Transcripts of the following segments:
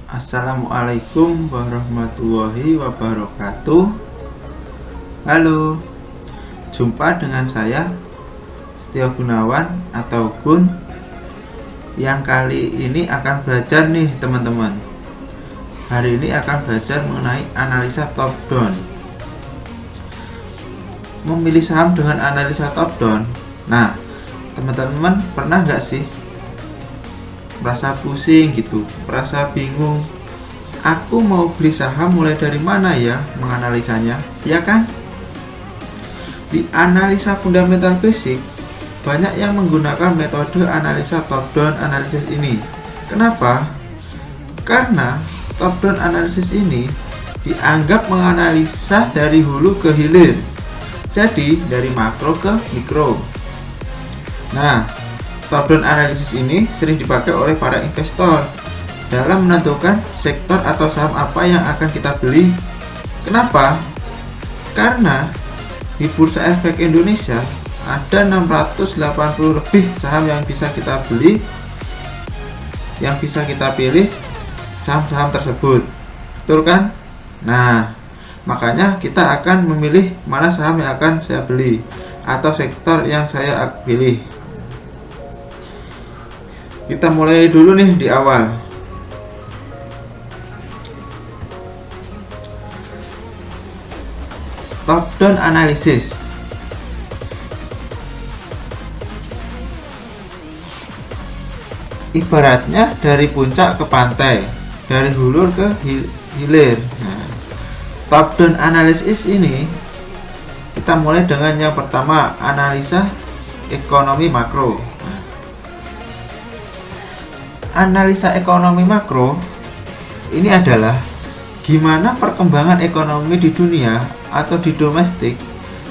Assalamualaikum warahmatullahi wabarakatuh. Halo, jumpa dengan saya Setio Gunawan atau Gun, yang kali ini akan belajar nih teman-teman. Hari ini akan belajar mengenai analisa top down. Memilih saham dengan analisa top down. Nah, teman-teman pernah nggak sih merasa pusing gitu, merasa bingung, aku mau beli saham mulai dari mana ya menganalisanya, ya kan? Di analisa fundamental basic banyak yang menggunakan metode analisa top down analisis ini. Kenapa? Karena top down analisis ini dianggap menganalisa dari hulu ke hilir, jadi dari makro ke mikro. Nah, top down analisis ini sering dipakai oleh para investor dalam menentukan sektor atau saham apa yang akan kita beli. Kenapa? Karena di Bursa Efek Indonesia ada 680 lebih saham yang bisa kita beli, yang bisa kita pilih saham-saham tersebut. Betul kan? Nah, makanya kita akan memilih mana saham yang akan saya beli atau sektor yang saya pilih. Kita mulai dulu nih di awal. Top down analysis. Ibaratnya dari puncak ke pantai, dari hulu ke hilir. Nah, top down analysis ini kita mulai dengan yang pertama, analisa ekonomi makro. Analisa ekonomi makro ini adalah gimana perkembangan ekonomi di dunia atau di domestik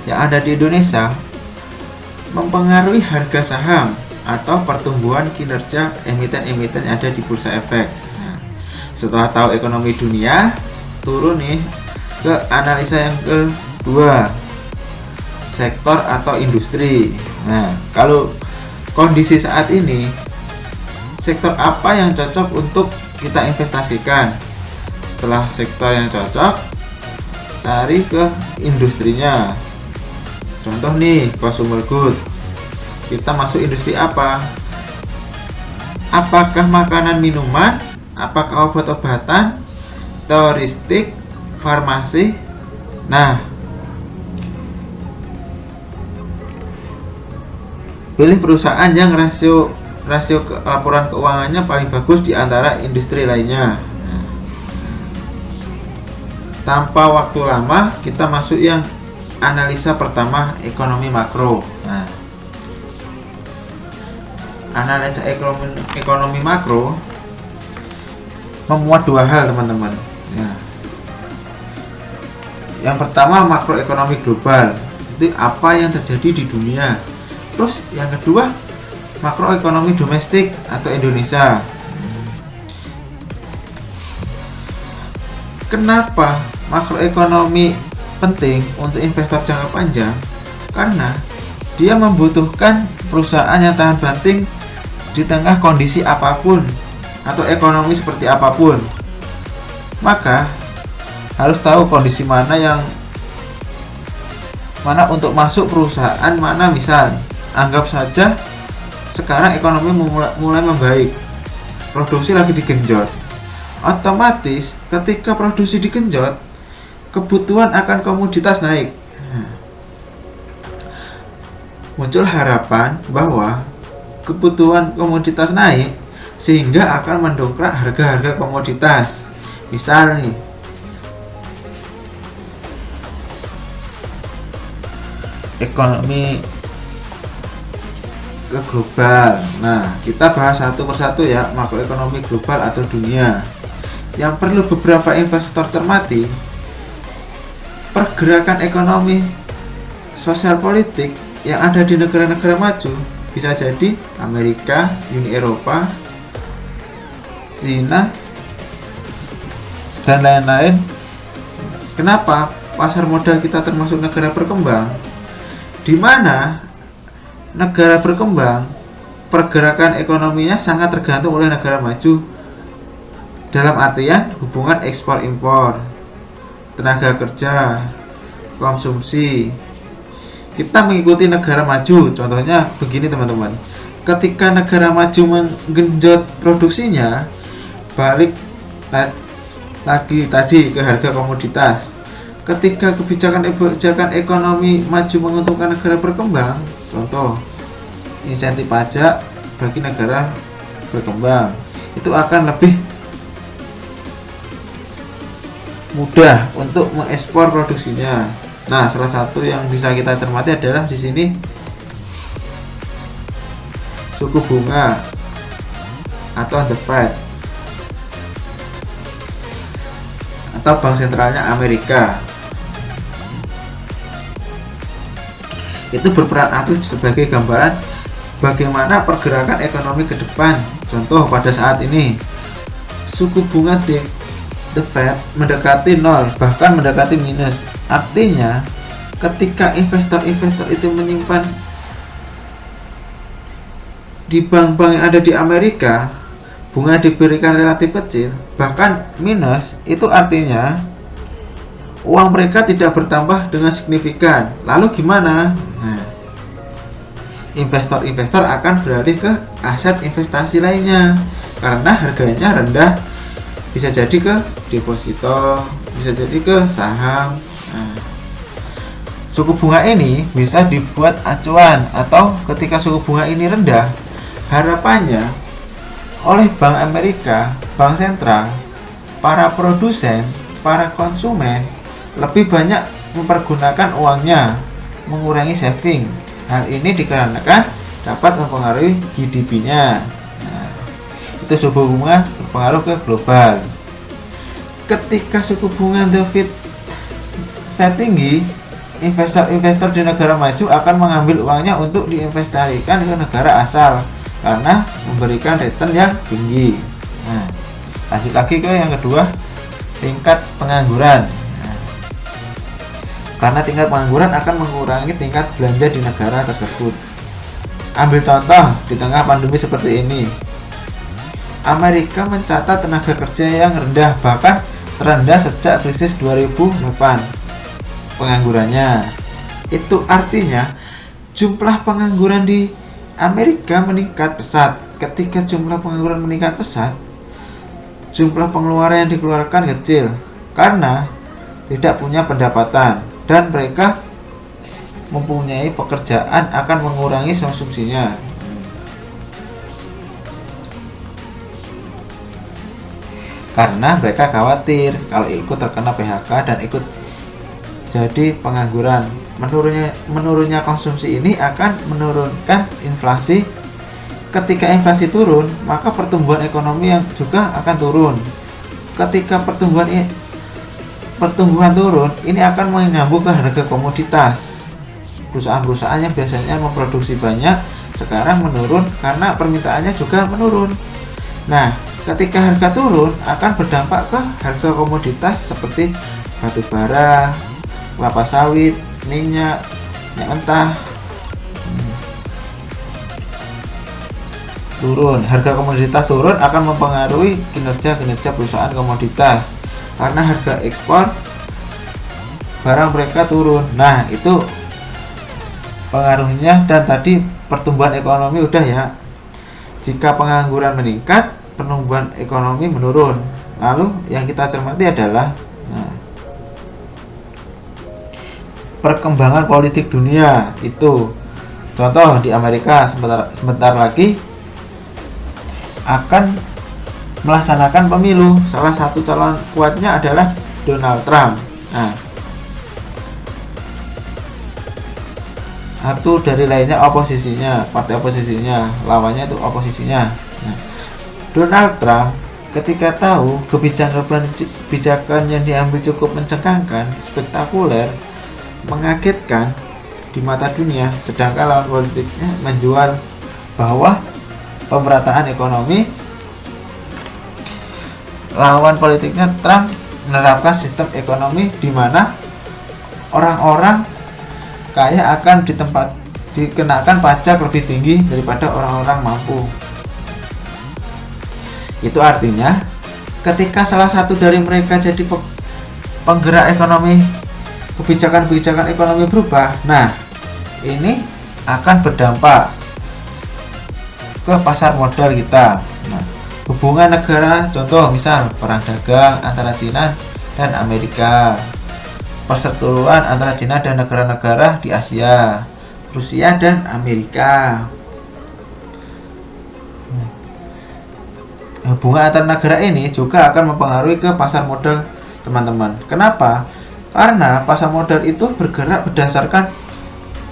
yang ada di Indonesia mempengaruhi harga saham atau pertumbuhan kinerja emiten-emiten yang ada di bursa efek. Nah, setelah tahu ekonomi dunia, turun nih ke analisa yang kedua, sektor atau industri. Nah, kalau kondisi saat ini, sektor apa yang cocok untuk kita investasikan? Setelah sektor yang cocok, cari ke industrinya. Contoh nih, consumer good. Kita masuk industri apa? Apakah makanan minuman? Apakah obat-obatan? Touristik? Farmasi? Nah, pilih perusahaan yang rasio laporan keuangannya paling bagus di antara industri lainnya. Tanpa waktu lama, kita masuk yang analisa pertama, ekonomi makro. Nah, analisa ekonomi makro memuat dua hal, teman-teman. Ya. Yang pertama, makroekonomi global. Itu apa yang terjadi di dunia. Terus yang kedua, makroekonomi domestik atau Indonesia. Kenapa makroekonomi penting untuk investor jangka panjang? Karena dia membutuhkan perusahaan yang tahan banting di tengah kondisi apapun atau ekonomi seperti apapun. Maka harus tahu kondisi mana untuk masuk perusahaan mana. Misal, anggap saja sekarang ekonomi mulai membaik, produksi lagi digenjot. Otomatis ketika produksi digenjot, kebutuhan akan komoditas naik. Muncul harapan bahwa kebutuhan komoditas naik sehingga akan mendongkrak harga-harga komoditas. Misal nih, ekonomi ke global. Nah, kita bahas satu persatu ya, makroekonomi global atau dunia. Yang perlu beberapa investor cermati, pergerakan ekonomi sosial politik yang ada di negara-negara maju, bisa jadi Amerika, Uni Eropa, Cina, dan lain-lain. Kenapa? Pasar modal kita termasuk negara berkembang, di mana negara berkembang pergerakan ekonominya sangat tergantung oleh negara maju. dalam artian hubungan ekspor impor, tenaga kerja, konsumsi. Kita mengikuti negara maju. Contohnya begini teman-teman, ketika negara maju menggenjot produksinya, balik lagi tadi ke harga komoditas. Ketika kebijakan ekonomi maju menguntungkan negara berkembang, contoh insentif pajak bagi negara berkembang, itu akan lebih mudah untuk mengekspor produksinya. Nah, salah satu yang bisa kita cermati adalah di sini suku bunga atau the Fed atau bank sentralnya Amerika. Itu berperan aktif sebagai gambaran bagaimana pergerakan ekonomi ke depan. Contoh pada saat ini suku bunga the Fed mendekati nol, bahkan mendekati minus. Artinya ketika investor-investor itu menyimpan di bank-bank yang ada di Amerika, bunga diberikan relatif kecil, bahkan minus, itu artinya uang mereka tidak bertambah dengan signifikan. Lalu gimana? Nah, investor-investor akan beralih ke aset investasi lainnya karena harganya rendah, bisa jadi ke deposito, bisa jadi ke saham. Nah, suku bunga ini bisa dibuat acuan, atau ketika suku bunga ini rendah, harapannya oleh Bank Amerika, Bank Sentral, para produsen, para konsumen lebih banyak mempergunakan uangnya, mengurangi saving. Hal ini dikarenakan dapat mempengaruhi GDP-nya. Nah, itu suku bunga berpengaruh ke global. Ketika suku bunga the Fed tinggi, investor-investor di negara maju akan mengambil uangnya untuk diinvestasikan ke negara asal karena memberikan return yang tinggi. Nah, lanjut lagi ke yang kedua, tingkat pengangguran. Karena tingkat pengangguran akan mengurangi tingkat belanja di negara tersebut. Ambil contoh di tengah pandemi seperti ini, Amerika mencatat tenaga kerja yang rendah, bahkan terendah sejak krisis 2008 penganggurannya. Itu artinya jumlah pengangguran di Amerika meningkat pesat. Ketika jumlah pengangguran meningkat pesat, jumlah pengeluaran yang dikeluarkan kecil karena tidak punya pendapatan, dan mereka mempunyai pekerjaan akan mengurangi konsumsinya. Karena mereka khawatir kalau ikut terkena PHK dan ikut jadi pengangguran. Menurunnya konsumsi ini akan menurunkan inflasi. Ketika inflasi turun, maka pertumbuhan ekonomi yang juga akan turun. Ketika pertumbuhan turun, ini akan menyambung ke harga komoditas. Perusahaan-perusahaan yang biasanya memproduksi banyak sekarang menurun karena permintaannya juga menurun. Nah, ketika harga turun akan berdampak ke harga komoditas seperti batu bara, kelapa sawit, minyak mentah. Turun, harga komoditas turun akan mempengaruhi kinerja perusahaan komoditas. Karena harga ekspor barang mereka turun. Nah, itu pengaruhnya. Dan tadi pertumbuhan ekonomi udah ya. Jika pengangguran meningkat, pertumbuhan ekonomi menurun. Lalu yang kita cermati adalah perkembangan politik dunia. Itu contoh di Amerika sebentar lagi akan melaksanakan pemilu. Salah satu calon kuatnya adalah Donald Trump. Nah, satu dari lainnya oposisinya, partai oposisinya, lawannya itu oposisinya. Nah, Donald Trump ketika tahu kebijakan yang diambil cukup mencengangkan, spektakuler, mengagetkan di mata dunia, sedangkan lawan politiknya menjual bahwa pemerataan ekonomi. Lawan politiknya Trump menerapkan sistem ekonomi di mana orang-orang kaya akan dikenakan pajak lebih tinggi daripada orang-orang mampu. Itu artinya ketika salah satu dari mereka jadi penggerak ekonomi, kebijakan-kebijakan ekonomi berubah, nah ini akan berdampak ke pasar modal kita. Nah, hubungan negara, contoh misal perang dagang antara Cina dan Amerika, perseteruan antara Cina dan negara-negara di Asia, Rusia dan Amerika. Hubungan antar negara ini juga akan mempengaruhi ke pasar modal, teman-teman. Kenapa? Karena pasar modal itu bergerak berdasarkan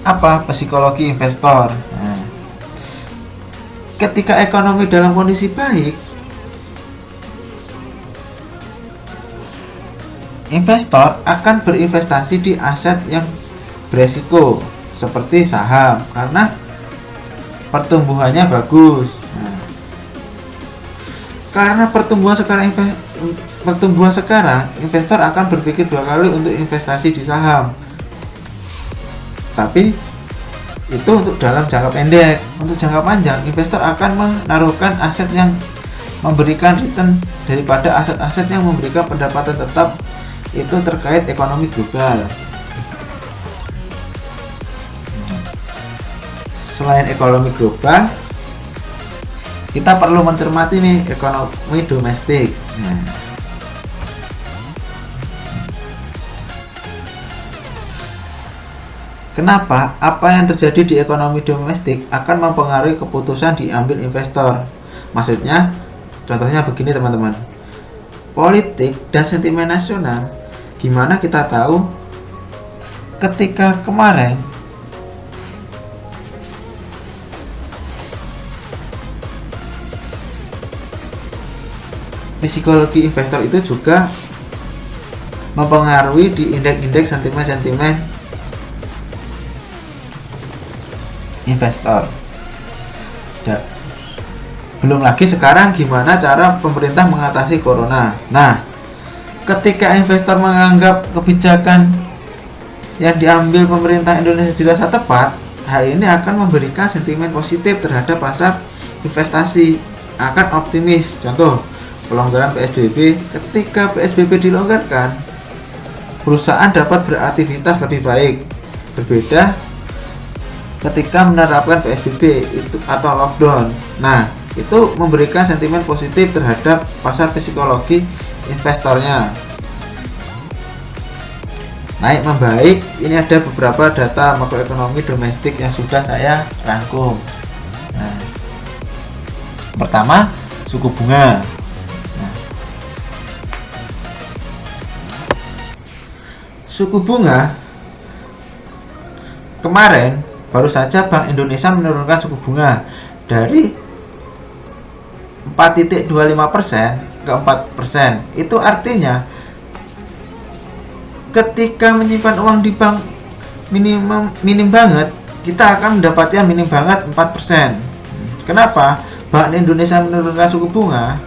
apa? Psikologi investor. Nah, ketika ekonomi dalam kondisi baik, investor akan berinvestasi di aset yang beresiko seperti saham karena pertumbuhannya bagus. Nah, karena pertumbuhan sekarang, investor akan berpikir 2 kali untuk investasi di saham. Tapi itu untuk dalam jangka pendek. Untuk jangka panjang, investor akan menaruhkan aset yang memberikan return daripada aset-aset yang memberikan pendapatan tetap, itu terkait ekonomi global. Selain ekonomi global, kita perlu mencermati nih ekonomi domestik. Nah, kenapa? Apa yang terjadi di ekonomi domestik akan mempengaruhi keputusan diambil investor. Maksudnya, contohnya begini teman-teman. Politik dan sentimen nasional. Gimana kita tahu ketika kemarin psikologi investor itu juga mempengaruhi di indeks-indeks sentimen-sentimen investor. Belum lagi sekarang gimana cara pemerintah mengatasi corona. Nah, ketika investor menganggap kebijakan yang diambil pemerintah Indonesia dirasa tepat, hal ini akan memberikan sentimen positif terhadap pasar investasi, akan optimis. Contoh, pelonggaran PSBB. Ketika PSBB dilonggarkan, perusahaan dapat beraktivitas lebih baik. Berbeda ketika menerapkan PSBB itu atau lockdown. Nah, itu memberikan sentimen positif terhadap pasar psikologi investornya. Naik membaik. Ini ada beberapa data makroekonomi domestik yang sudah saya rangkum. Nah, pertama, suku bunga. Suku bunga kemarin baru saja Bank Indonesia menurunkan suku bunga dari 4,25% ke 4%. Itu artinya ketika menyimpan uang di bank minim banget, kita akan mendapatkan minim banget 4%. Kenapa? Bank Indonesia menurunkan suku bunga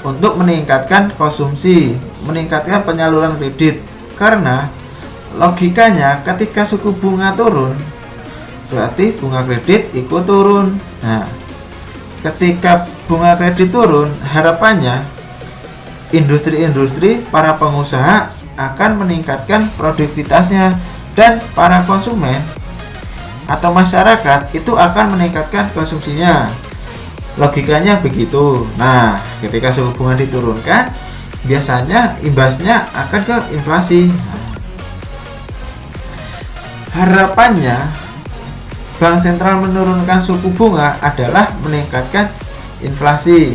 untuk meningkatkan konsumsi, meningkatkan penyaluran kredit. Karena logikanya ketika suku bunga turun, berarti bunga kredit ikut turun. Nah, ketika bunga kredit turun, harapannya industri-industri, para pengusaha akan meningkatkan produktivitasnya, dan para konsumen atau masyarakat itu akan meningkatkan konsumsinya. Logikanya begitu. Nah, ketika suku bunga diturunkan, biasanya imbasnya akan ke inflasi. Harapannya Bank Sentral menurunkan suku bunga adalah meningkatkan inflasi.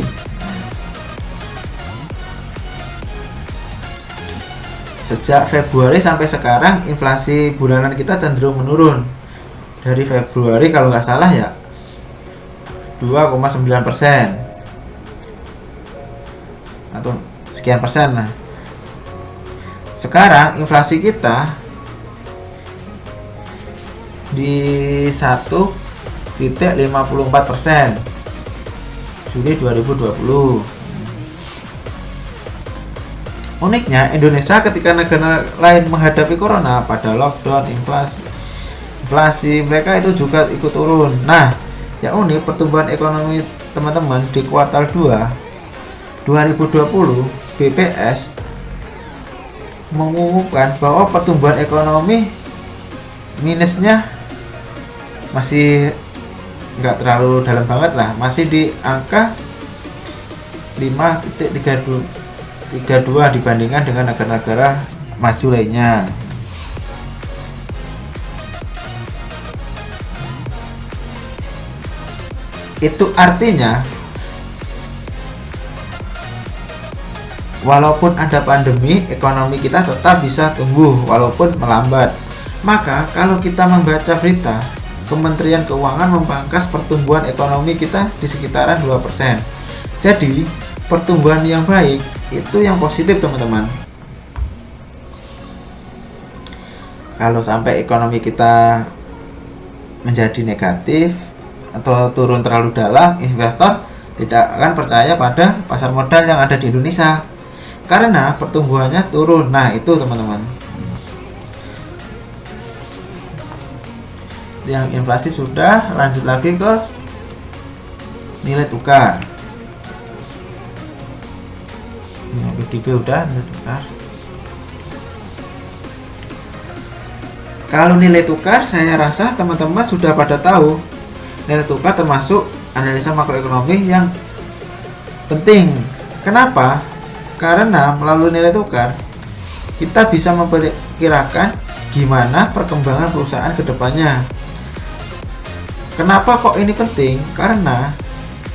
Sejak Februari sampai sekarang, inflasi bulanan kita cenderung menurun. Dari Februari kalau nggak salah ya 2,9% atau sekian persen lah. Sekarang inflasi kita di 1,54% Juli 2020. Uniknya, Indonesia ketika negara lain menghadapi corona pada lockdown, inflasi mereka itu juga ikut turun. Nah, yang unik pertumbuhan ekonomi teman-teman di kuartal 2 2020 BPS mengumumkan bahwa pertumbuhan ekonomi minusnya masih nggak terlalu dalam banget lah, masih di angka 5,32 dibandingkan dengan negara-negara maju lainnya. Itu artinya walaupun ada pandemi, ekonomi kita tetap bisa tumbuh walaupun melambat. Maka kalau kita membaca berita, Kementerian Keuangan memangkas pertumbuhan ekonomi kita di sekitaran 2%. Jadi, pertumbuhan yang baik itu yang positif, teman-teman. Kalau sampai ekonomi kita menjadi negatif atau turun terlalu dalam, investor tidak akan percaya pada pasar modal yang ada di Indonesia karena pertumbuhannya turun. Nah, itu teman-teman. Yang inflasi sudah, lanjut lagi ke nilai tukar. Yang PDB udah, nilai tukar. Kalau nilai tukar, saya rasa teman-teman sudah pada tahu. Nilai tukar termasuk analisa makroekonomi yang penting. Kenapa? Karena melalui nilai tukar kita bisa memperkirakan gimana perkembangan perusahaan ke depannya. Kenapa kok ini penting? Karena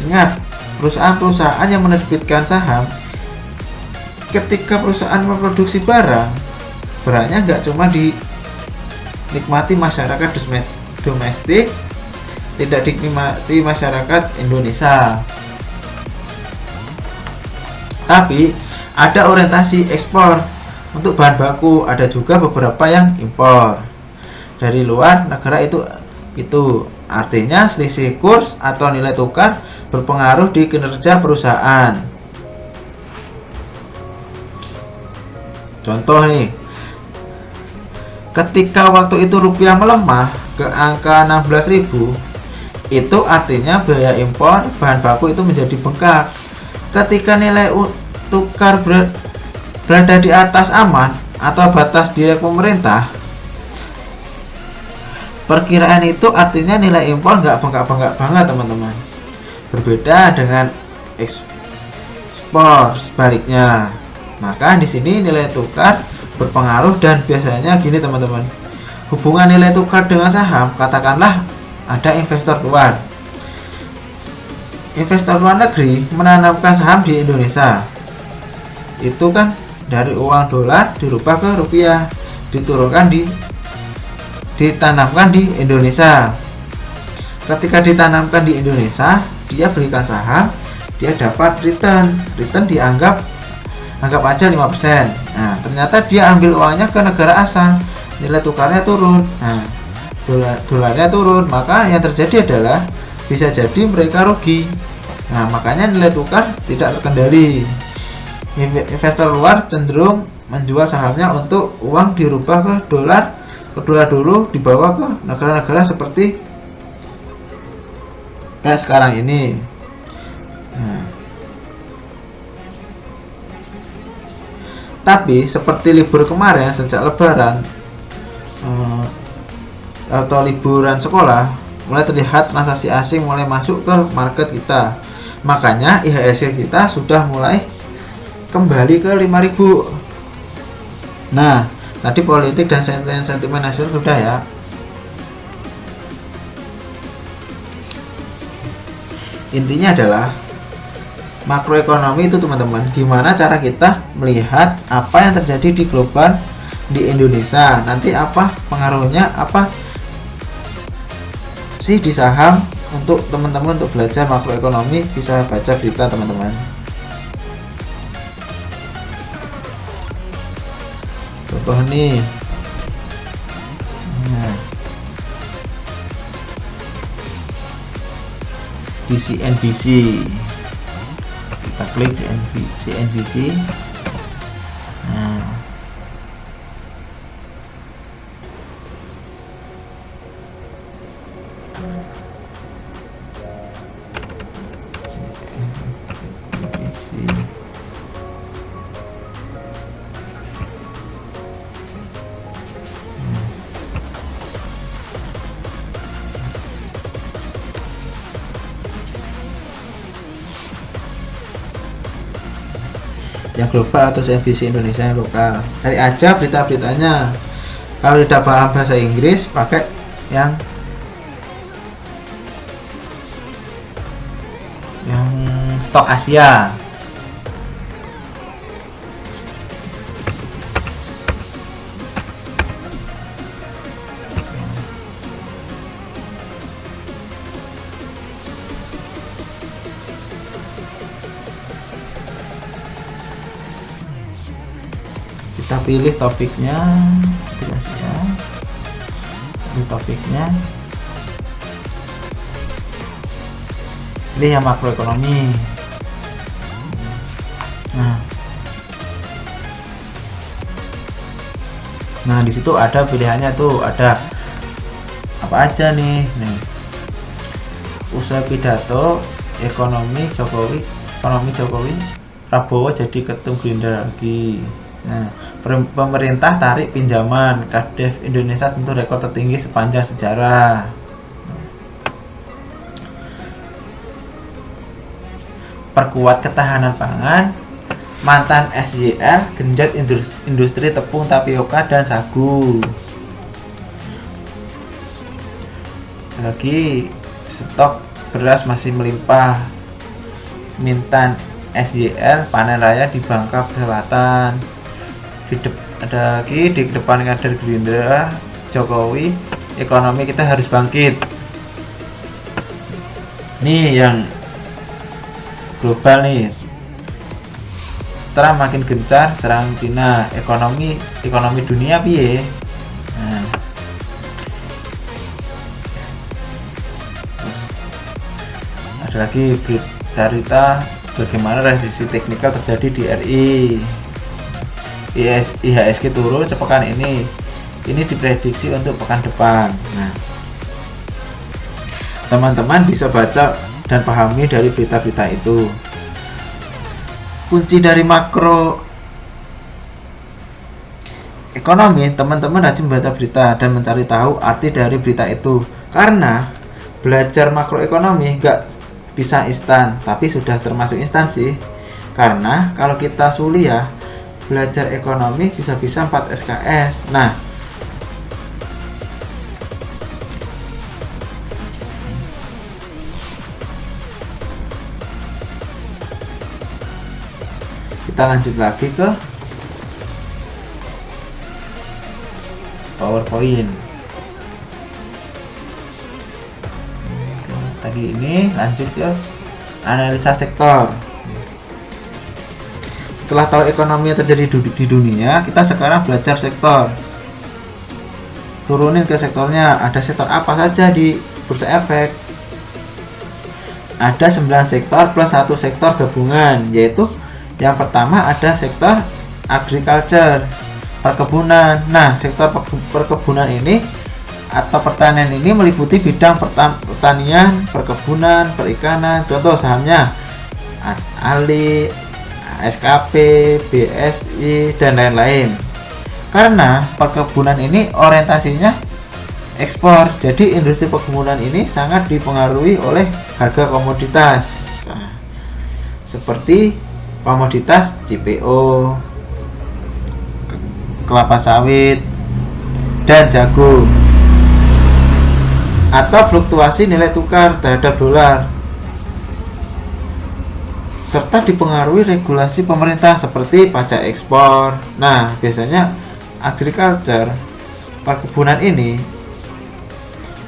ingat, perusahaan-perusahaan yang menerbitkan saham, ketika perusahaan memproduksi barangnya nggak cuma dinikmati masyarakat domestik, tidak dinikmati masyarakat Indonesia, tapi ada orientasi ekspor untuk bahan baku, ada juga beberapa yang impor dari luar negara. Itu artinya selisih kurs atau nilai tukar berpengaruh di kinerja perusahaan. Contoh nih, ketika waktu itu rupiah melemah ke angka 16.000, itu artinya biaya impor bahan baku itu menjadi bengkak. Ketika nilai tukar berada di atas aman atau batas direct pemerintah, perkiraan itu artinya nilai impor nggak bengkak-bengkak banget, teman-teman. Berbeda dengan ekspor sebaliknya. Maka di sini nilai tukar berpengaruh, dan biasanya gini teman-teman. Hubungan nilai tukar dengan saham, katakanlah ada investor luar. Investor luar negeri menanamkan saham di Indonesia. Itu kan dari uang dolar dirubah ke rupiah, ditanamkan di Indonesia. Ketika ditanamkan di Indonesia, dia belikan saham, dia dapat return anggap aja 5%. Nah, ternyata dia ambil uangnya ke negara asal, nilai tukarnya turun. Nah, dolarnya turun, maka yang terjadi adalah bisa jadi mereka rugi. Nah, makanya nilai tukar tidak terkendali. Investor luar cenderung menjual sahamnya untuk uang dirubah ke dolar dulu, dibawa ke negara-negara seperti kayak sekarang ini. Nah, tapi seperti libur kemarin, sejak lebaran atau liburan sekolah, mulai terlihat transaksi asing mulai masuk ke market kita. Makanya IHSG kita sudah mulai kembali ke 5.000. Nah, tadi politik dan sentimen nasional sudah ya. Intinya adalah makroekonomi itu, teman-teman. Gimana cara kita melihat apa yang terjadi di global, di Indonesia, nanti apa pengaruhnya, apa sih di saham. Untuk teman-teman untuk belajar makroekonomi bisa baca berita, teman-teman. Contoh nih, di CNBC, kita klik CNBC. Nah, yang global atau CNBC Indonesia yang lokal. Cari aja berita-beritanya. Kalau tidak paham bahasa Inggris, pakai yang stok Asia. Kita pilih topiknya, ini topiknya, ini yang makroekonomi. Nah di situ ada pilihannya tuh, ada apa aja nih. Usai pidato ekonomi Jokowi, Prabowo jadi ketum Gerindra lagi. Nah, pemerintah tarik pinjaman, KADEF Indonesia tentu rekor tertinggi sepanjang sejarah. Perkuat ketahanan pangan, mantan SYL genjot industri tepung tapioka dan sagu. Lagi stok beras masih melimpah, Mintan SYL panen raya di Bangka Selatan. Ada lagi di depan kader Gerindra Jokowi, ekonomi kita harus bangkit. Nih yang global nih, Trump makin gencar serang Cina, ekonomi dunia piye. Nah, ada lagi berita bagaimana resesi teknikal terjadi di RI. IHSG turun sepekan ini diprediksi untuk pekan depan. Nah, teman-teman bisa baca dan pahami dari berita-berita itu. Kunci dari makro ekonomi, teman-teman rajin membaca berita dan mencari tahu arti dari berita itu. Karena belajar makroekonomi nggak bisa instan, tapi sudah termasuk instan sih. Karena kalau kita kuliah belajar ekonomi bisa-bisa 4 SKS. Nah, kita lanjut lagi ke PowerPoint. Tadi ini lanjut ke analisa sektor. Setelah tahu ekonomi yang terjadi di dunia, kita sekarang belajar sektor. Turunin ke sektornya, ada sektor apa saja di Bursa Efek. Ada 9 sektor plus 1 sektor gabungan, yaitu yang pertama ada sektor agriculture, perkebunan. Nah, sektor perkebunan ini atau pertanian ini meliputi bidang pertanian, perkebunan, perikanan. Contoh sahamnya ALI, SKP, BSI, dan lain-lain. Karena perkebunan ini orientasinya ekspor, jadi industri perkebunan ini sangat dipengaruhi oleh harga komoditas. Nah, seperti komoditas CPO, kelapa sawit, dan jagung, atau fluktuasi nilai tukar terhadap dolar, serta dipengaruhi regulasi pemerintah seperti pajak ekspor. Nah, biasanya agriculture, perkebunan ini,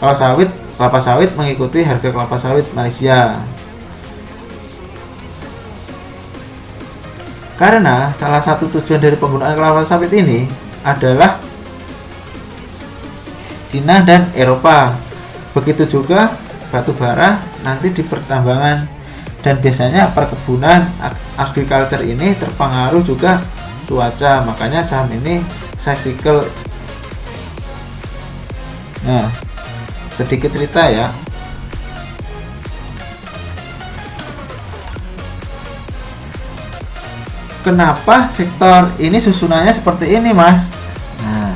kalau kelapa sawit mengikuti harga kelapa sawit Malaysia. Karena salah satu tujuan dari penggunaan kelapa sawit ini adalah Cina dan Eropa. Begitu juga batu bara nanti di pertambangan. Dan biasanya perkebunan agriculture ini terpengaruh juga cuaca, makanya saham ini cyclical. Nah, sedikit cerita ya. Kenapa sektor ini susunannya seperti ini, Mas? Nah,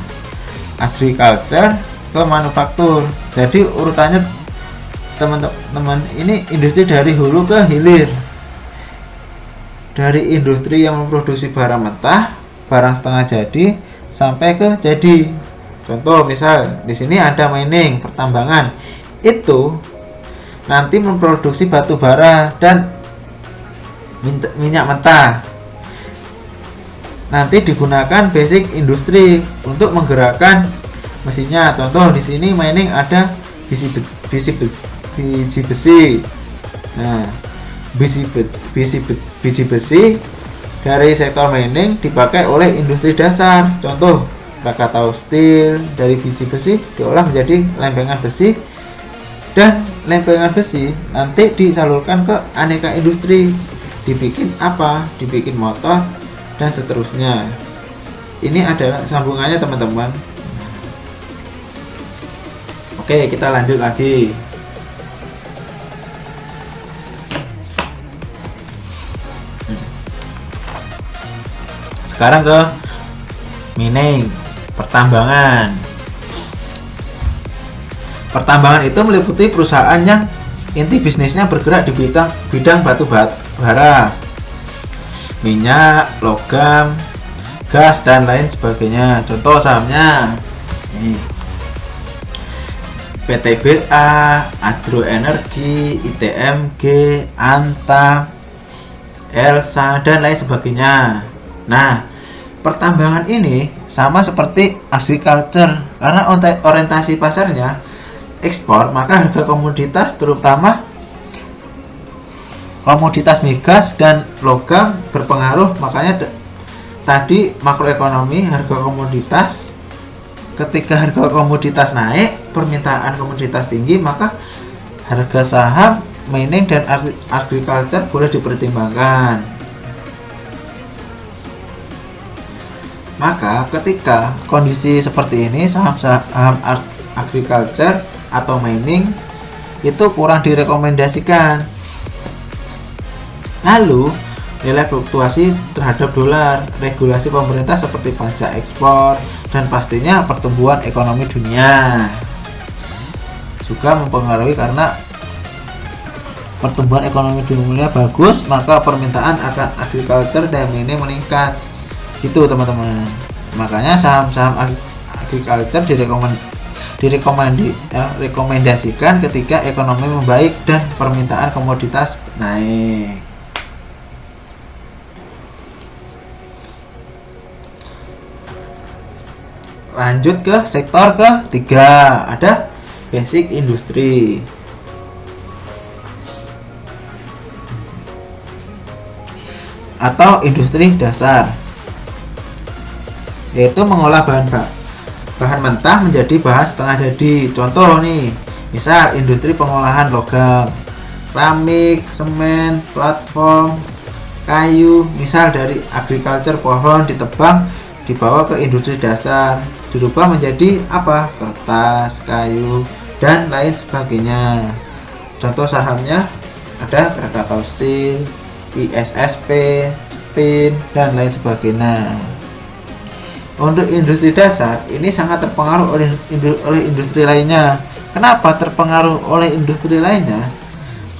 agriculture ke manufaktur. Jadi urutannya teman-teman ini industri dari hulu ke hilir. dari industri yang memproduksi barang mentah, barang setengah jadi sampai ke jadi. Contoh misal di sini ada mining, pertambangan. Itu nanti memproduksi batu bara dan minyak mentah. Nanti digunakan basic industri untuk menggerakkan mesinnya. Contoh di sini mining ada biji besi. Nah, biji besi dari sektor mining dipakai oleh industri dasar. Contoh Krakatau Steel, dari biji besi diolah menjadi lempengan besi, dan lempengan besi nanti disalurkan ke aneka industri. Dibikin apa? Dibikin motor dan seterusnya. Ini adalah sambungannya teman-teman. Oke, kita lanjut lagi. Sekarang ke mining, pertambangan. Pertambangan itu meliputi perusahaan yang inti bisnisnya bergerak di bidang batu bara, minyak, logam, gas, dan lain sebagainya. Contoh sahamnya nih, PTBA, Adro Energi, ITMG, Anta, Elsa, dan lain sebagainya. Nah, pertambangan ini sama seperti agriculture karena orientasi pasarnya ekspor, maka harga komoditas terutama komoditas migas dan logam berpengaruh. Makanya tadi makroekonomi, harga komoditas, ketika harga komoditas naik, permintaan komoditas tinggi, maka harga saham mining dan agriculture boleh dipertimbangkan. Maka ketika kondisi seperti ini, saham-saham agriculture atau mining itu kurang direkomendasikan. Lalu nilai fluktuasi terhadap dolar, regulasi pemerintah seperti pajak ekspor, dan pastinya pertumbuhan ekonomi dunia juga mempengaruhi. Karena pertumbuhan ekonomi dunia bagus, maka permintaan akan agriculture dan mining meningkat. Itu teman-teman. Makanya saham-saham agriculture direkomendasikan ketika ekonomi membaik dan permintaan komoditas naik. Lanjut ke sektor ketiga, ada basic industri atau industri dasar, yaitu mengolah bahan mentah menjadi bahan setengah jadi. Contoh nih, misal industri pengolahan logam, keramik, semen, platform, kayu. Misal dari agriculture, pohon ditebang dibawa ke industri dasar, dirubah menjadi apa? Kertas, kayu, dan lain sebagainya. Contoh sahamnya ada Krakatau Steel, ISSP, Spin, dan lain sebagainya. Untuk industri dasar ini sangat terpengaruh oleh industri lainnya. Kenapa terpengaruh oleh industri lainnya?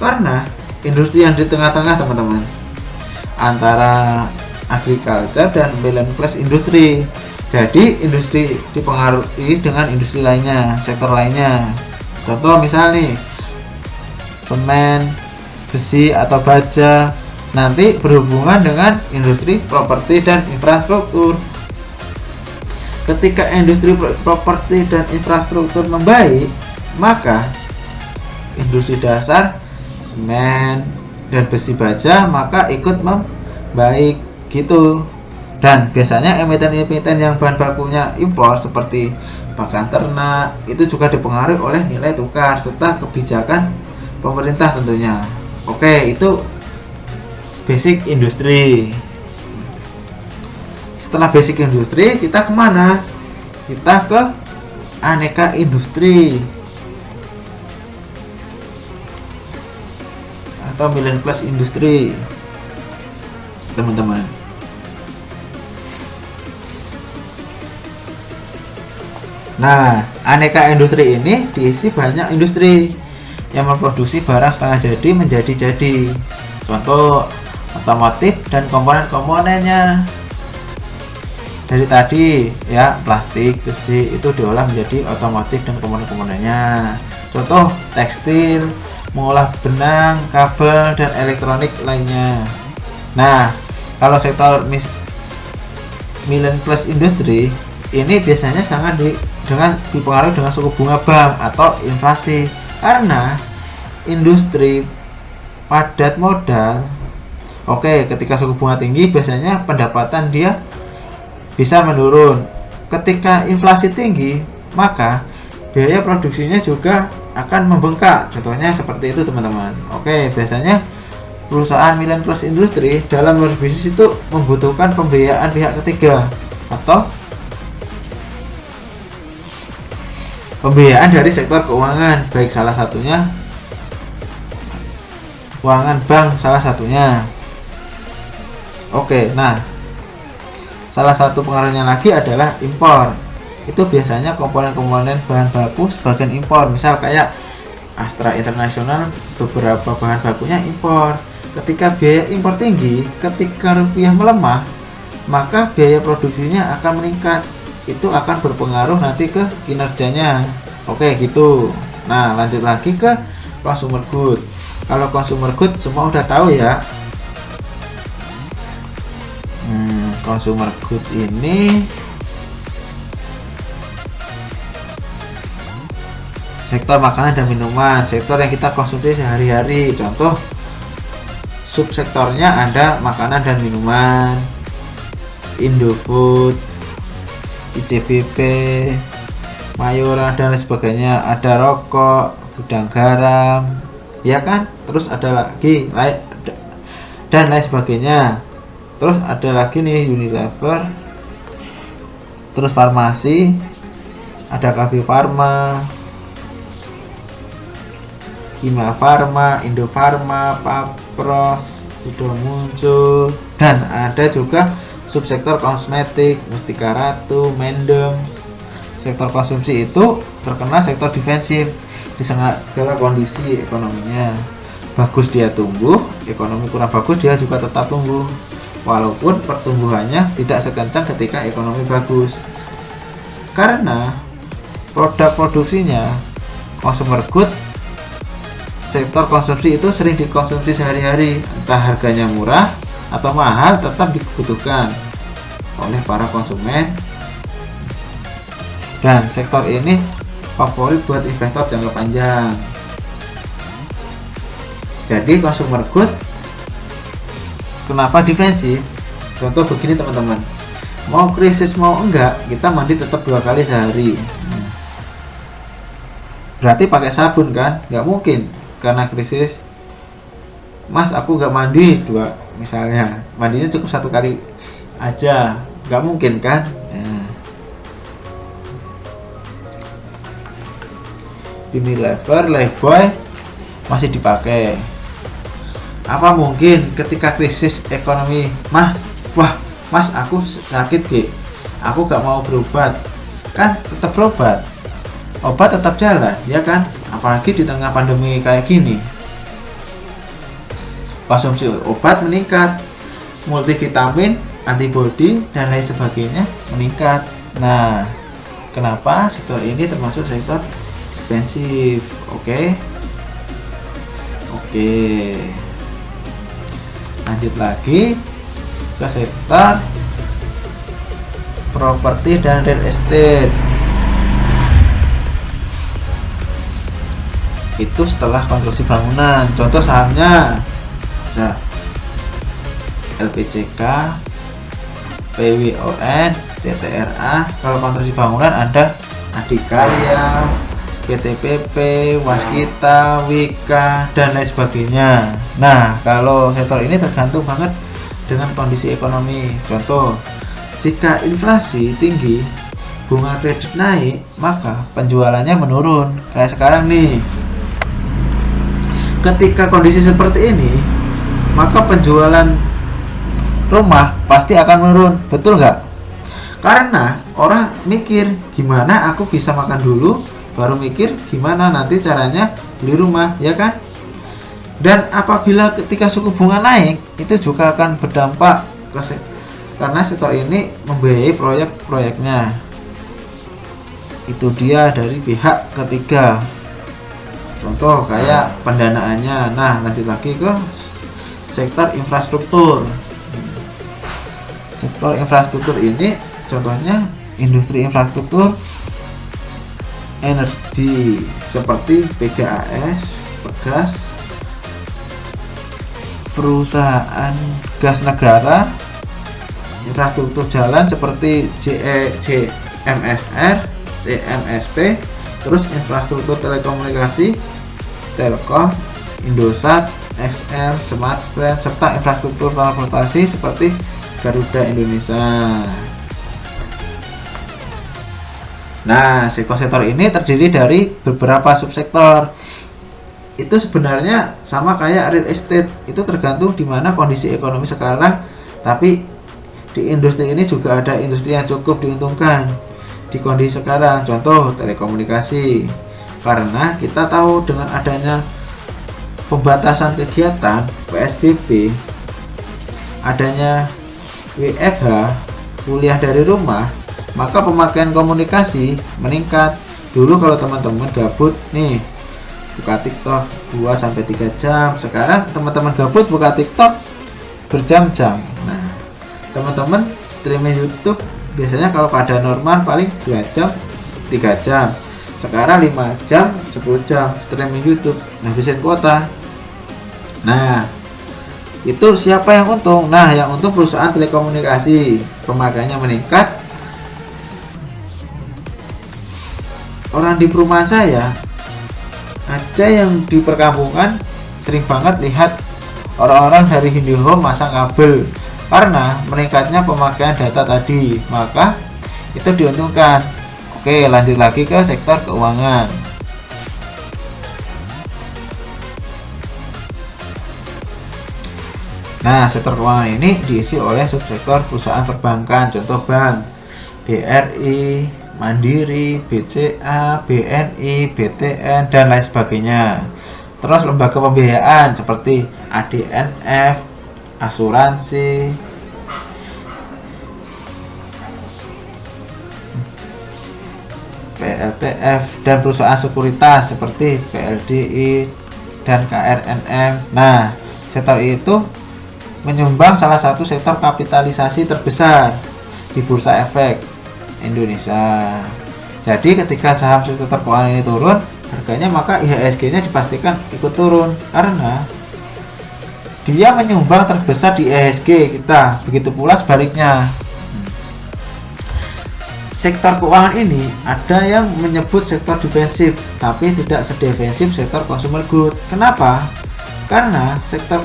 Karena industri yang di tengah-tengah teman-teman, antara agriculture dan middle class industri. Jadi industri dipengaruhi dengan industri lainnya, sektor lainnya. Contoh misal nih, semen, besi atau baja nanti berhubungan dengan industri properti dan infrastruktur. Ketika industri properti dan infrastruktur membaik, maka industri dasar, semen, dan besi baja maka ikut membaik gitu. Dan biasanya emiten-emiten yang bahan bakunya impor seperti pakan ternak itu juga dipengaruhi oleh nilai tukar serta kebijakan pemerintah tentunya. Oke, itu basic industri. Setelah basic industri, kita kemana? Kita ke aneka industri atau middle class industri, teman-teman. Nah, aneka industri ini diisi banyak industri yang memproduksi barang setengah jadi menjadi jadi. Contoh otomotif dan komponen-komponennya. Dari tadi ya, plastik, besi itu diolah menjadi otomotif dan komponen-komponennya. Contoh tekstil, mengolah benang, kabel, dan elektronik lainnya. Nah, kalau sektor Milen Plus Industri ini biasanya sangat dipengaruhi dengan suku bunga bank atau inflasi, karena industri padat modal. Oke, ketika suku bunga tinggi biasanya pendapatan dia bisa menurun. Ketika inflasi tinggi, maka biaya produksinya juga akan membengkak. Contohnya seperti itu, teman-teman. Oke, biasanya perusahaan Milen Plus Industri dalam berbisnis itu membutuhkan pembiayaan pihak ketiga atau pembiayaan dari sektor keuangan, baik salah satunya keuangan bank salah satunya. Oke, nah salah satu pengaruhnya lagi adalah impor. Itu biasanya komponen-komponen bahan baku sebagian impor, misal kayak Astra International, beberapa bahan bakunya impor. Ketika biaya impor tinggi, ketika rupiah melemah, maka biaya produksinya akan meningkat. Itu akan berpengaruh nanti ke kinerjanya. Oke, gitu. Nah, lanjut lagi ke consumer good. Kalau consumer good semua udah tahu ya. Consumer good ini sektor makanan dan minuman, sektor yang kita konsumsi sehari-hari. Contoh subsektornya ada makanan dan minuman, Indofood, ICBP, Mayora dan lain sebagainya. Ada rokok, gudang garam, ya kan? Terus ada lagi dan lain sebagainya. Terus ada lagi nih Unilever, terus farmasi, ada Kavi Farma, Hima Farma, Indo Farma, Papros sudah muncul, dan ada juga subsektor kosmetik, Mustika Ratu, Mendem. Sektor konsumsi itu terkena sektor defensif di segala kondisi ekonominya. Bagus dia tumbuh, ekonomi kurang bagus dia juga tetap tumbuh, walaupun pertumbuhannya tidak sekencang ketika ekonomi bagus, karena produk produksinya consumer good. Sektor konsumsi itu sering dikonsumsi sehari-hari, entah harganya murah atau mahal tetap dibutuhkan oleh para konsumen, dan sektor ini favorit buat investor jangka panjang. Jadi consumer good kenapa defensif? Contoh begini, teman-teman, mau krisis mau enggak, kita mandi tetap 2 kali sehari. Berarti pakai sabun kan? Nggak mungkin karena krisis, Mas aku nggak mandi 2, misalnya mandinya cukup 1 kali aja, nggak mungkin kan? Unilever, Lifebuoy masih dipakai. Apa mungkin ketika krisis ekonomi, wah mas aku sakit aku gak mau berobat, kan tetap berobat, obat tetap jalan, ya kan? Apalagi di tengah pandemi kayak gini, konsumsi obat meningkat, multivitamin, antibodi dan lain sebagainya meningkat. Nah, kenapa sektor ini termasuk sektor defensif? Oke. Lanjut lagi ke sektor properti dan real estate. Itu setelah konstruksi bangunan. Contoh sahamnya nah, LPCK, PWON, CTRA. Kalau konstruksi bangunan ada Adikarya, PTPP, Waskita, Wika, dan lain sebagainya. Nah, kalau sektor ini tergantung banget dengan kondisi ekonomi. Contoh, jika inflasi tinggi, bunga kredit naik, maka penjualannya menurun. Kayak sekarang nih. Ketika kondisi seperti ini, maka penjualan rumah pasti akan menurun. Betul nggak? Karena orang mikir, gimana aku bisa makan dulu, baru mikir gimana nanti caranya beli rumah, ya kan? Dan apabila ketika suku bunga naik, itu juga akan berdampak karena sektor ini membiayai proyek-proyeknya. Itu dia dari pihak ketiga. Contoh kayak pendanaannya. Nah, lanjut lagi ke sektor infrastruktur. Sektor infrastruktur ini contohnya industri infrastruktur energi seperti PGAS, Pegas, perusahaan gas negara, infrastruktur jalan seperti CMSR, CMSP, terus infrastruktur telekomunikasi, Telkom, Indosat, XL, Smartfren, serta infrastruktur transportasi seperti Garuda Indonesia. Nah, sektor-sektor ini terdiri dari beberapa subsektor. Itu sebenarnya sama kayak real estate, itu tergantung di mana kondisi ekonomi sekarang. Tapi di industri ini juga ada industri yang cukup diuntungkan di kondisi sekarang. Contoh telekomunikasi, karena kita tahu dengan adanya pembatasan kegiatan PSBB, adanya WFH, kuliah dari rumah, maka pemakaian komunikasi meningkat. Dulu kalau teman-teman gabut nih buka TikTok 2-3 jam, sekarang teman-teman gabut buka TikTok berjam-jam. Nah, teman-teman streaming YouTube biasanya kalau keadaan normal paling 2 jam 3 jam, sekarang 5 jam 10 jam streaming YouTube, ngabisin kuota. Nah, itu siapa yang untung? Nah, yang untung perusahaan telekomunikasi, pemakaiannya meningkat. Orang di perumahan saya aja yang di perkampungan sering banget lihat orang-orang dari IndiHome masang kabel karena meningkatnya pemakaian data tadi, maka itu diuntungkan. Oke, lanjut lagi ke sektor keuangan. Nah, sektor keuangan ini diisi oleh subsektor perusahaan perbankan, contoh bank BRI, Mandiri, BCA, BNI, BTN, dan lain sebagainya. Terus lembaga pembiayaan seperti ADNF, asuransi, PLTF, dan perusahaan sekuritas seperti PLDI dan KRNM. Nah, sektor itu menyumbang salah satu sektor kapitalisasi terbesar di Bursa Efek Indonesia. Jadi ketika saham sektor keuangan ini turun harganya, maka IHSG-nya dipastikan ikut turun karena dia menyumbang terbesar di IHSG kita. Begitu pula sebaliknya. Sektor keuangan ini ada yang menyebut sektor defensif, tapi tidak sedefensif sektor consumer good. Kenapa? Karena sektor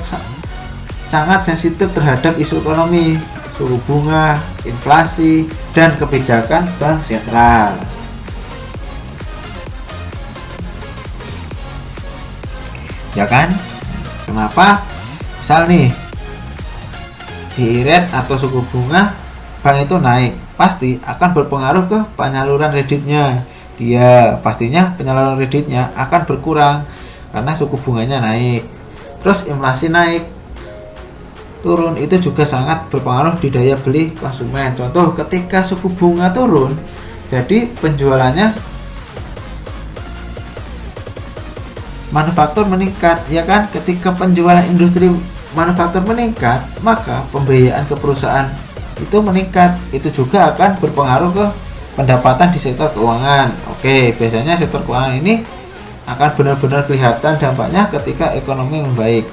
sangat sensitif terhadap isu ekonomi, suku bunga, inflasi, dan kebijakan bank sentral. Ya kan? Kenapa? Misal nih, di rate atau suku bunga bank itu naik, pasti akan berpengaruh ke penyaluran kreditnya. Dia pastinya penyaluran kreditnya akan berkurang karena suku bunganya naik. Terus inflasi naik, turun, itu juga sangat berpengaruh di daya beli konsumen. Contoh ketika suku bunga turun, jadi penjualannya manufaktur meningkat, ya kan? Ketika penjualan industri manufaktur meningkat, maka pembiayaan ke perusahaan itu meningkat. Itu juga akan berpengaruh ke pendapatan di sektor keuangan. Oke, biasanya sektor keuangan ini akan benar-benar kelihatan dampaknya ketika ekonomi membaik.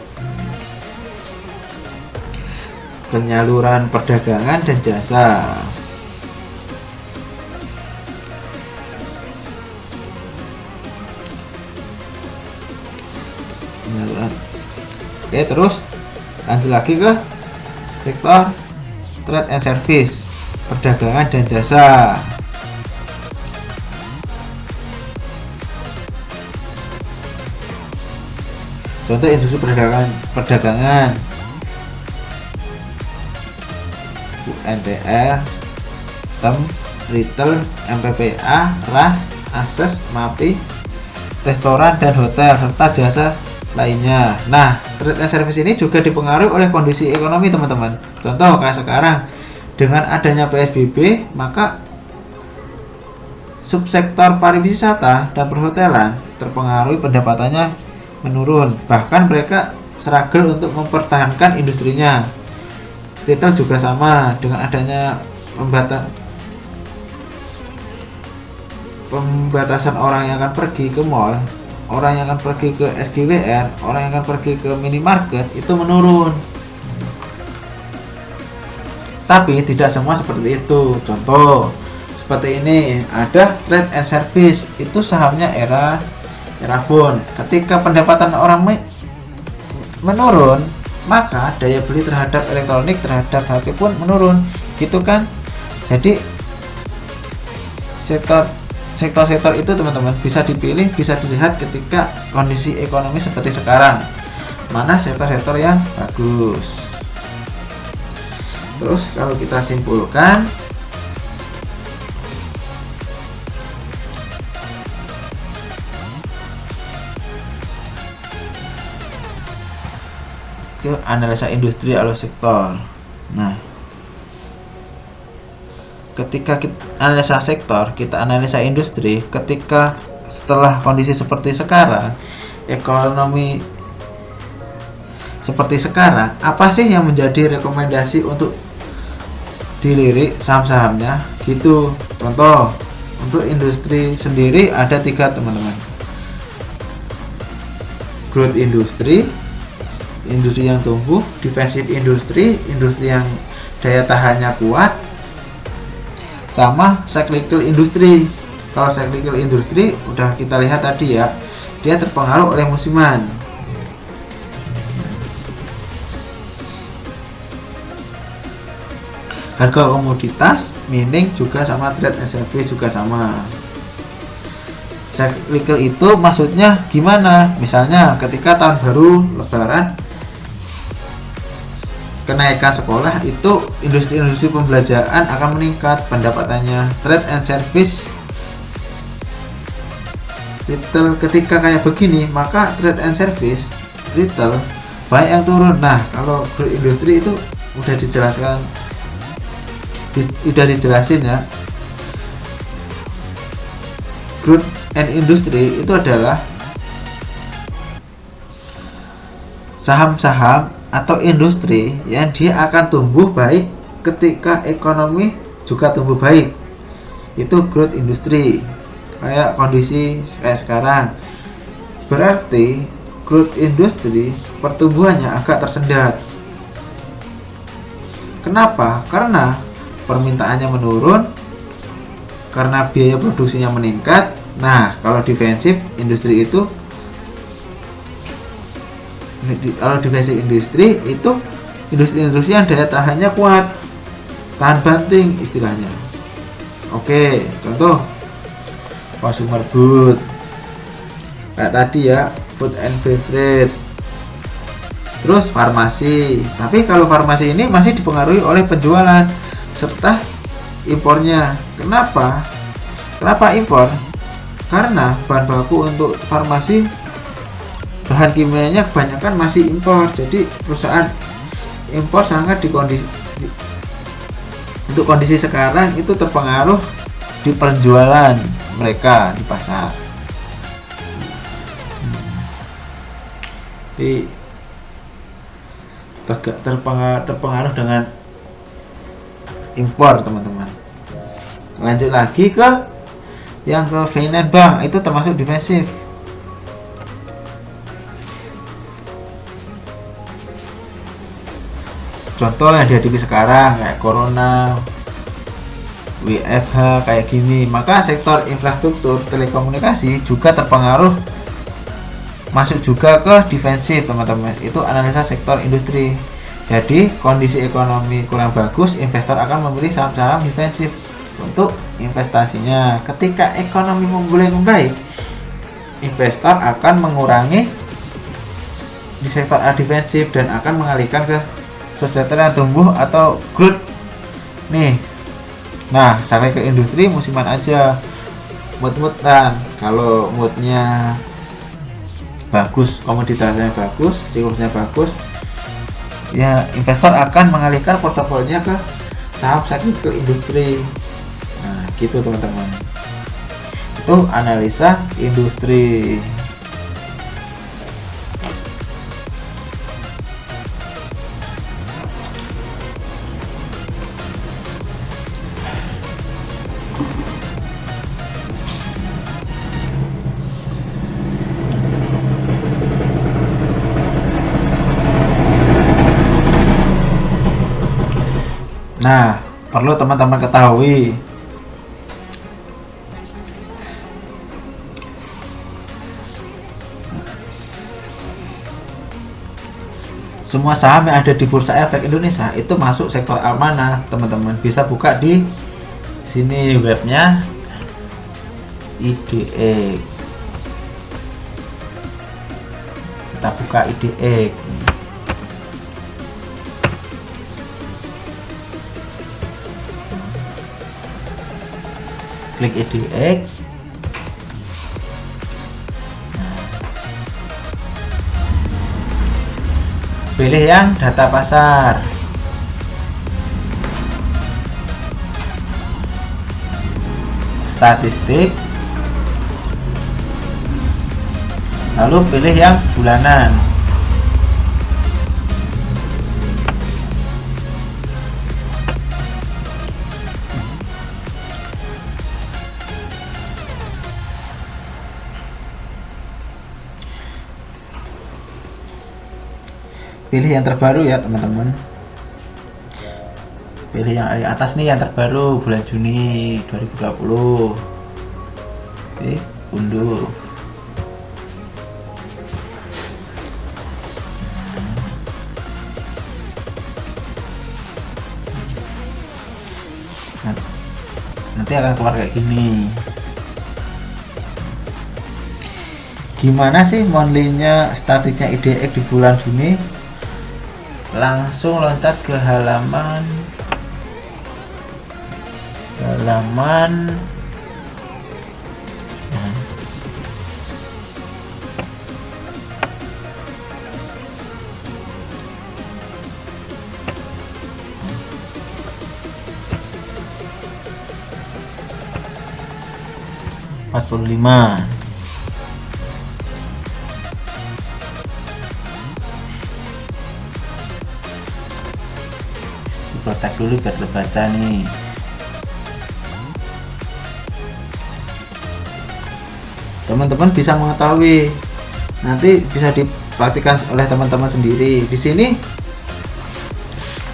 Penyaluran perdagangan dan jasa. Penyaluran. Oke, terus lanjut lagi ke sektor trade and service, perdagangan dan jasa. Contoh industri perdagangan UNTR, TEMS, Retail, MPPA, RAS, ASES, MAPI, restoran dan hotel, serta jasa lainnya. Nah, trade and service ini juga dipengaruhi oleh kondisi ekonomi teman-teman. Contoh kayak sekarang dengan adanya PSBB, maka subsektor pariwisata dan perhotelan terpengaruhi, pendapatannya menurun. Bahkan mereka struggle untuk mempertahankan industrinya. Retail juga sama, dengan adanya pembatasan orang yang akan pergi ke mall, orang yang akan pergi ke SGWR, orang yang akan pergi ke minimarket itu menurun. Tapi tidak semua seperti itu. Contoh seperti ini, ada trade and service, itu sahamnya Erafone. Ketika pendapatan orang menurun, maka daya beli terhadap elektronik, terhadap HP pun menurun, gitu kan. Jadi sektor-sektor itu teman-teman bisa dipilih, bisa dilihat ketika kondisi ekonomi seperti sekarang, mana sektor-sektor yang bagus. Terus kalau kita simpulkan, ke analisa industri atau sektor. Nah, ketika kita analisa sektor, kita analisa industri, ketika setelah kondisi seperti sekarang, ekonomi seperti sekarang, apa sih yang menjadi rekomendasi untuk dilirik saham-sahamnya gitu. Contoh untuk industri sendiri ada 3 teman-teman: growth industri, industri yang tumbuh; defensive industri, industri yang daya tahannya kuat; sama cyclical industri. Kalau cyclical industri udah kita lihat tadi ya, dia terpengaruh oleh musiman. Harga komoditas, mining juga sama, trade and service juga sama. Cyclical itu maksudnya gimana? Misalnya ketika tahun baru, lebaran, kenaikan sekolah, itu industri-industri pembelajaran akan meningkat pendapatannya. Trade and service, retail ketika kayak begini, maka trade and service, retail banyak yang turun. Nah, kalau industri itu udah dijelasin ya. Growth and industry itu adalah saham-saham atau industri yang dia akan tumbuh baik ketika ekonomi juga tumbuh baik. Itu growth industry. Kayak kondisi kayak sekarang, berarti growth industry pertumbuhannya agak tersendat. Kenapa? Karena permintaannya menurun, karena biaya produksinya meningkat. Nah, kalau defensif industri itu, industri-industri yang daya tahannya kuat, tahan banting istilahnya. Oke, contoh consumer good kayak tadi ya, food and beverage, terus farmasi. Tapi kalau farmasi ini masih dipengaruhi oleh penjualan serta impornya. Kenapa impor? Karena bahan baku untuk farmasi, bahan kimianya kebanyakan masih impor. Jadi perusahaan impor sangat untuk kondisi sekarang itu terpengaruh di penjualan mereka di pasar. Jadi terpengaruh dengan impor teman-teman. Lanjut lagi ke yang ke finance bank, itu termasuk defensif. Contoh yang dihadapi sekarang kayak corona, WFH kayak gini, maka sektor infrastruktur telekomunikasi juga terpengaruh, masuk juga ke defensif teman-teman. Itu analisa sektor industri. Jadi kondisi ekonomi kurang bagus, investor akan memilih saham-saham defensif untuk investasinya. Ketika ekonomi mulai membaik, investor akan mengurangi di sektor defensif dan akan mengalihkan ke sektor yang tumbuh atau growth nih. Nah, sampai ke industri musiman aja, mood-moodan. Kalau moodnya bagus, komoditasnya bagus, siklusnya bagus, ya investor akan mengalihkan portofolionya ke saham cyclical industri. Nah gitu teman-teman, itu analisa industri. Nah, perlu teman-teman ketahui, semua saham yang ada di Bursa Efek Indonesia itu masuk sektor amanah, teman-teman. Bisa buka di sini webnya IDX. Kita buka IDX. Klik IDX. Pilih yang data pasar. Statistik. Lalu pilih yang bulanan. Pilih yang terbaru ya teman-teman. Pilih yang di atas nih, yang terbaru bulan Juni 2020. Oke, unduh. Nanti akan keluar kayak gini. Gimana sih monthly-nya statistiknya IDX di bulan Juni? Langsung loncat ke halaman 45. Protek dulu biar terbaca nih. Teman-teman bisa mengetahui, nanti bisa dipraktikkan oleh teman-teman sendiri. Di sini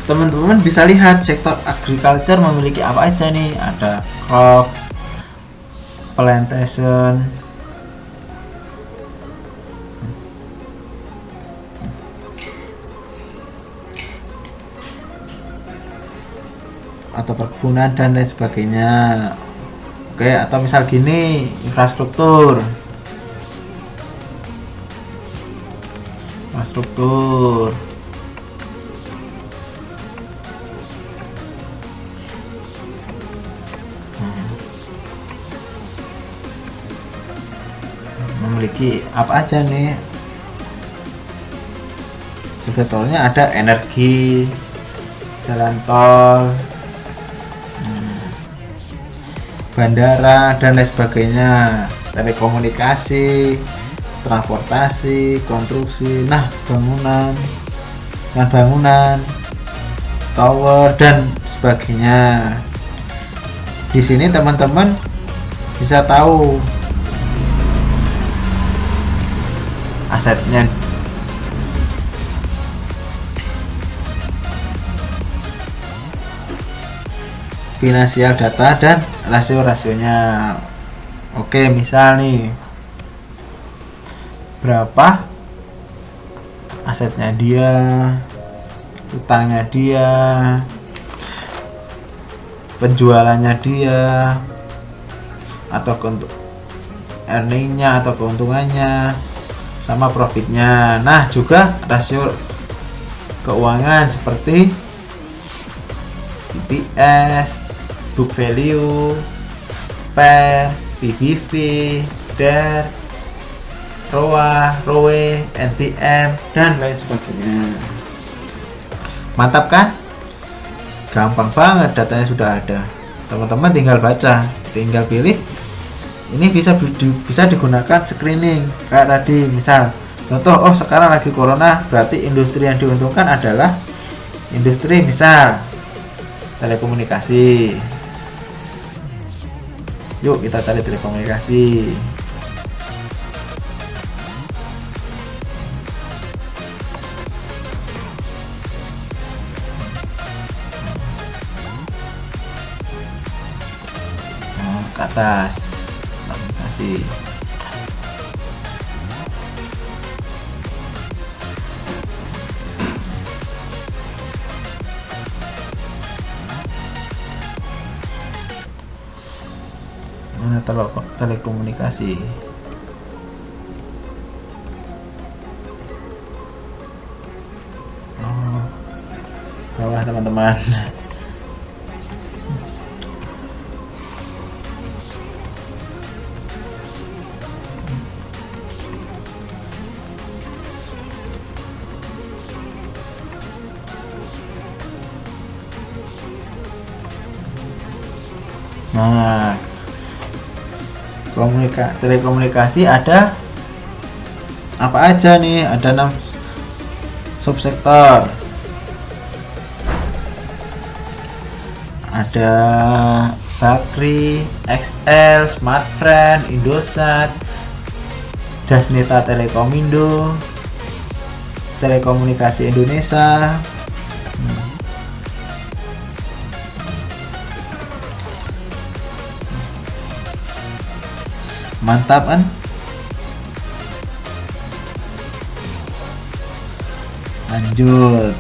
teman-teman bisa lihat sektor agriculture memiliki apa aja nih. Ada crop, plantation, atau perkebunan dan lain sebagainya. Oke, atau misal gini, infrastruktur. Memiliki apa aja nih? Sektornya ada energi, jalan tol, bandara dan lain sebagainya, telekomunikasi, transportasi, konstruksi, bangunan, tower dan sebagainya. Di sini teman-teman bisa tahu asetnya. Finansial data dan rasio-rasionya. Oke, misal nih berapa asetnya dia, utangnya dia, penjualannya dia, atau untuk earningnya atau keuntungannya, sama profitnya. Nah, juga rasio keuangan seperti EPS, book value, PER, PBV, DER, ROA, ROE, NPM, dan lain sebagainya. Mantap kan? Gampang banget, datanya sudah ada. Teman-teman tinggal baca, tinggal pilih. Ini bisa digunakan screening kayak tadi, misal contoh, oh sekarang lagi corona, berarti industri yang diuntungkan adalah industri misal telekomunikasi. Yuk kita cari telekomunikasi. Ke atas komunikasi. Mana telekomunikasi? Oh, bawah teman-teman. Nah, telekomunikasi ada apa aja nih? Ada 6 subsektor. Ada Bakri, XL, Smartfren, Indosat, Jasnita Telekomindo, Telekomunikasi Indonesia. Mantap kan? Lanjut.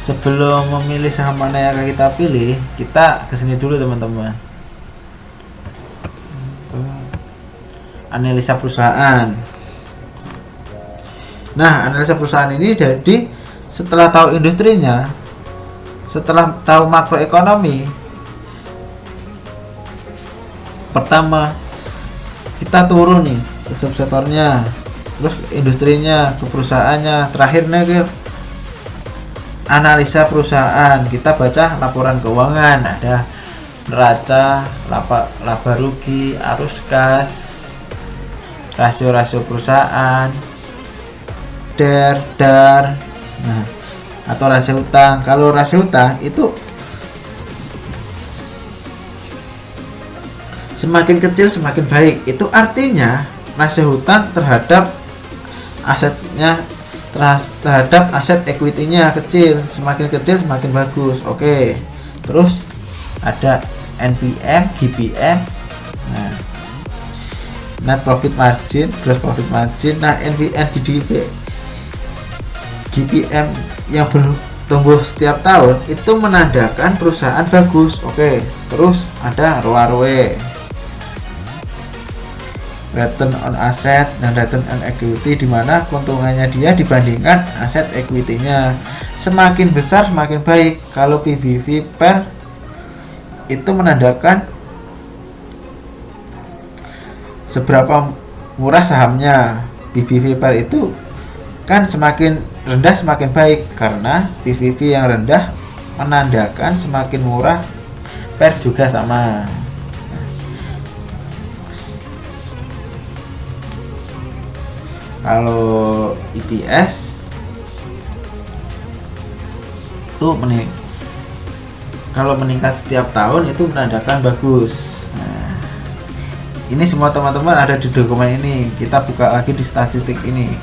Sebelum memilih saham mana yang akan kita pilih, kita kesini dulu teman-teman. Analisa perusahaan. Nah, analisa perusahaan ini jadi setelah tahu industrinya, setelah tahu makroekonomi, pertama kita turun nih ke subsektornya, terus ke industrinya, ke perusahaannya, terakhirnya ke analisa perusahaan. Kita baca laporan keuangan, ada neraca, laba rugi, arus kas, rasio-rasio perusahaan, DAR, nah, atau rasio utang. Kalau rasio utang itu semakin kecil semakin baik. Itu artinya rasio hutang terhadap asetnya, terhadap aset equity-nya kecil. Semakin kecil semakin bagus. Oke. Terus ada NPM, GPM. Nah, net profit margin, gross profit margin. Nah, NPM, GPM yang bertumbuh setiap tahun itu menandakan perusahaan bagus. Oke. Terus ada ROA, ROE, return on asset dan return on equity, di mana keuntungannya dia dibandingkan aset equity-nya. Semakin besar semakin baik. Kalau PBV per itu menandakan seberapa murah sahamnya. PBV per itu kan semakin rendah semakin baik, karena PBV yang rendah menandakan semakin murah. Per juga sama. Kalau EPS itu kalau meningkat setiap tahun itu menandakan bagus. Nah, ini semua teman-teman ada di dokumen ini. Kita buka lagi di statistik ini.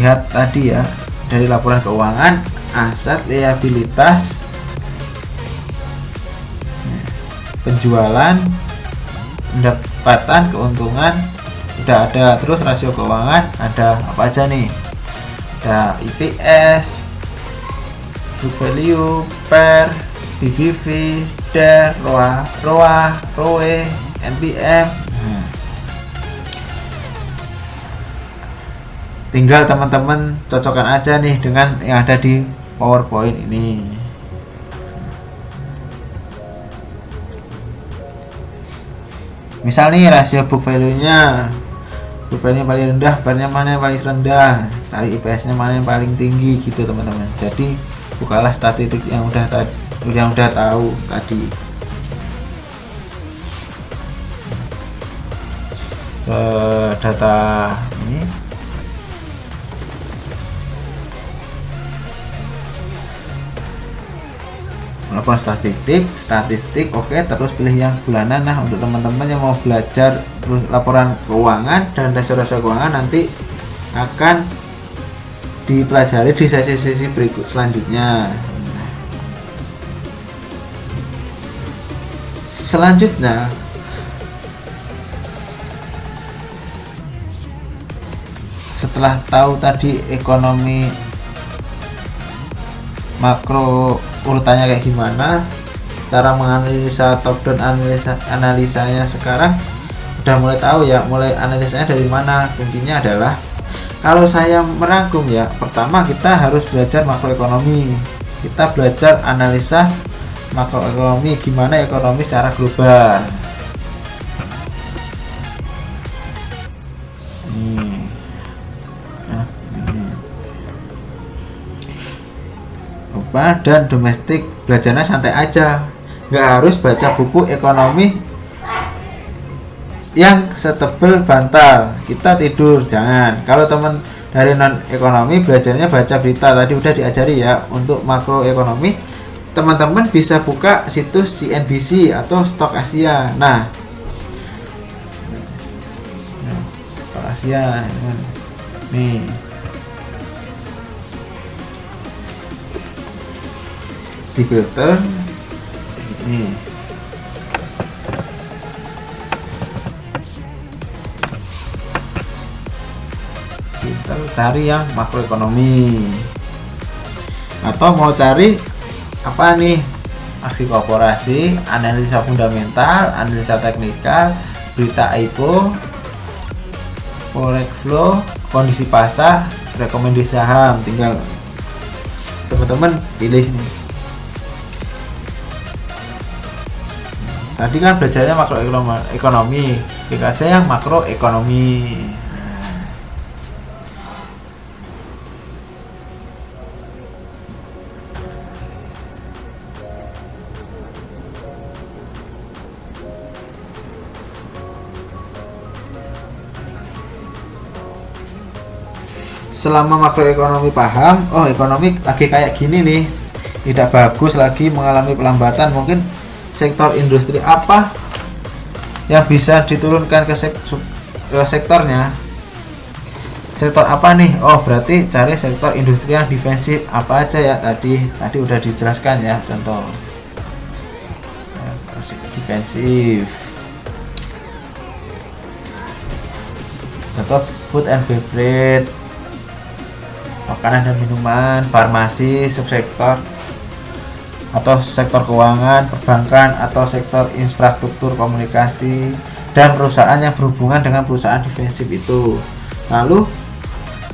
Lihat tadi ya, dari laporan keuangan, aset, liabilitas, penjualan, pendapatan, keuntungan udah ada. Terus rasio keuangan ada apa aja nih? Ada EPS, book value, per, PBV, DAR, ROA, ROE, NPM. Tinggal teman-teman cocokkan aja nih dengan yang ada di PowerPoint ini. Misal nih rasio book value-nya paling rendah, barnya mana yang paling rendah, cari IPS-nya mana yang paling tinggi gitu teman-teman. Jadi bukalah statistik yang udah tahu tadi. Data ini melakukan statistik oke, terus pilih yang bulanan. Nah, untuk teman-teman yang mau belajar laporan keuangan dan rasio-rasio keuangan nanti akan dipelajari di sesi-sesi berikut selanjutnya. Selanjutnya setelah tahu tadi ekonomi makro urutannya kayak gimana, cara menganalisa top down, analisanya sekarang udah mulai tahu ya, mulai analisanya dari mana. Kuncinya adalah kalau saya merangkum ya, pertama kita harus belajar makroekonomi, kita belajar analisa makroekonomi, gimana ekonomi secara global. Dan domestik belajarnya santai aja, nggak harus baca buku ekonomi yang setebel bantal kita tidur, jangan. Kalau teman dari non ekonomi belajarnya baca berita, tadi udah diajari ya. Untuk makroekonomi teman-teman bisa buka situs CNBC atau Stok Asia. Nah, Stok Asia nih, di filter ini, kita cari yang makroekonomi. Atau mau cari apa nih, aksi korporasi, analisa fundamental, analisa teknikal, berita IPO, forex flow, kondisi pasar, rekomendasi saham, tinggal teman-teman pilih nih. Tadi kan belajarnya makroekonomi, kita aja yang makroekonomi. Selama makroekonomi paham, oh ekonomi lagi kayak gini nih, tidak bagus, lagi mengalami pelambatan, mungkin sektor industri apa yang bisa diturunkan ke sektornya, sektor apa nih? Oh berarti cari sektor industri yang defensif. Apa aja ya, tadi udah dijelaskan ya, contoh defensif, contoh food and beverage, makanan dan minuman, farmasi, subsektor, atau sektor keuangan, perbankan, atau sektor infrastruktur komunikasi, dan perusahaan yang berhubungan dengan perusahaan defensif itu. Lalu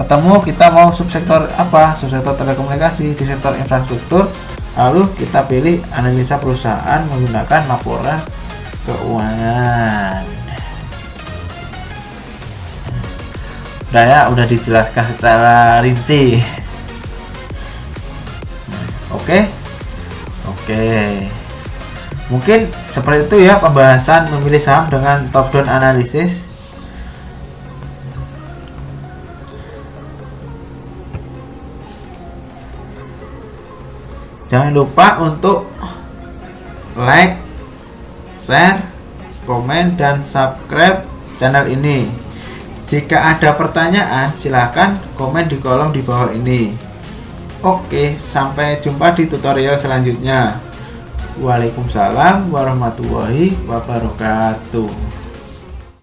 ketemu kita mau subsektor apa, subsektor telekomunikasi, di sektor infrastruktur. Lalu kita pilih analisa perusahaan menggunakan laporan keuangan. Udah ya, udah dijelaskan secara rinci. Oke. Mungkin seperti itu ya pembahasan memilih saham dengan top down analisis. Jangan lupa untuk like, share, komen, dan subscribe channel ini. Jika ada pertanyaan silahkan komen di kolom di bawah ini. Oke, sampai jumpa di tutorial selanjutnya. Waalaikumsalam warahmatullahi wabarakatuh.